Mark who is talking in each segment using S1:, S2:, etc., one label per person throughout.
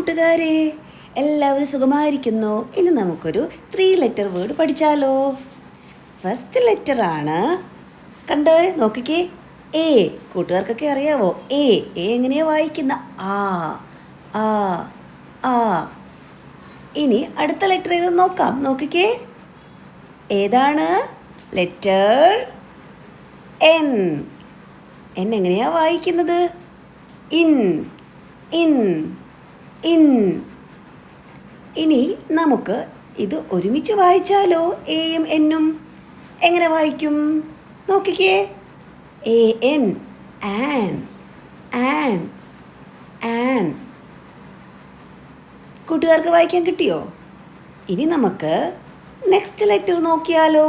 S1: കൂട്ടുകാരെ, എല്ലാവരും സുഖമായിരിക്കുന്നു. ഇനി നമുക്കൊരു 3 ലെറ്റർ വേർഡ് പഠിച്ചാലോ. ഫസ്റ്റ് ലെറ്റർ ആണ്, കണ്ടോ, നോക്കിക്കേ, എ. കൂട്ടുകാർക്കൊക്കെ അറിയാവോ എ എങ്ങനെയാ വായിക്കുന്ന? ആ ആ ആ. ഇനി അടുത്ത ലെറ്റർ ഏത് നോക്കാം. നോക്കിക്കേ, ഏതാണ്? Letter N. എൻ എങ്ങനെയാ വായിക്കുന്നത്? In in in. ഇനി നമുക്ക് ഇത് ഒരുമിച്ച് വായിച്ചാലോ? എയും എന്നും എങ്ങനെ വായിക്കും? നോക്കിക്കേ, A N, an an an. കൂട്ടുകാർക്ക് വായിക്കാൻ കിട്ടിയോ? ഇനി നമുക്ക് നെക്സ്റ്റ് ലെറ്റർ നോക്കിയാലോ.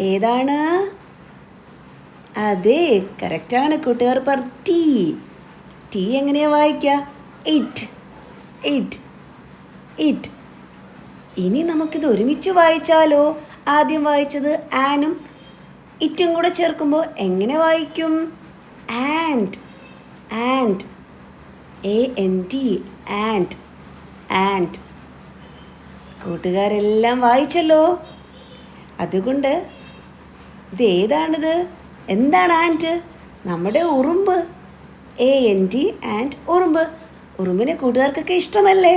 S1: ഏതാണ്? അതെ, കറക്റ്റാണ് കൂട്ടുകാർ. ടി. ടി എങ്ങനെയാ വായിക്കുക? It it it. ഇനി നമുക്കിത് ഒരുമിച്ച് വായിച്ചാലോ. ആദ്യം വായിച്ചത് ആനും ഇറ്റും കൂടെ ചേർക്കുമ്പോൾ എങ്ങനെ വായിക്കും? And and, AND, and and. കൂട്ടുകാരെല്ലാം വായിച്ചല്ലോ. അതുകൊണ്ട് ഇത് ഏതാണിത്? എന്താണ് ആൻഡ്? നമ്മുടെ ഉറുമ്പ്. AND, ആൻഡ് ഉറുമ്പ്. ഉറുമ്പിനെ കൂട്ടുകാർക്കൊക്കെ ഇഷ്ടമല്ലേ?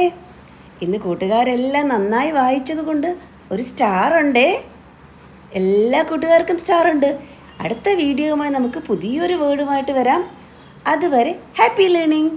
S1: ഇന്ന് കൂട്ടുകാരെല്ലാം നന്നായി വായിച്ചത് കൊണ്ട് ഒരു സ്റ്റാർ ഉണ്ടേ. എല്ലാ കൂട്ടുകാർക്കും സ്റ്റാർ ഉണ്ട്. അടുത്ത വീഡിയോയുമായി നമുക്ക് പുതിയൊരു വേർഡുമായിട്ട് വരാം. അതുവരെ ഹാപ്പി ലേണിംഗ്.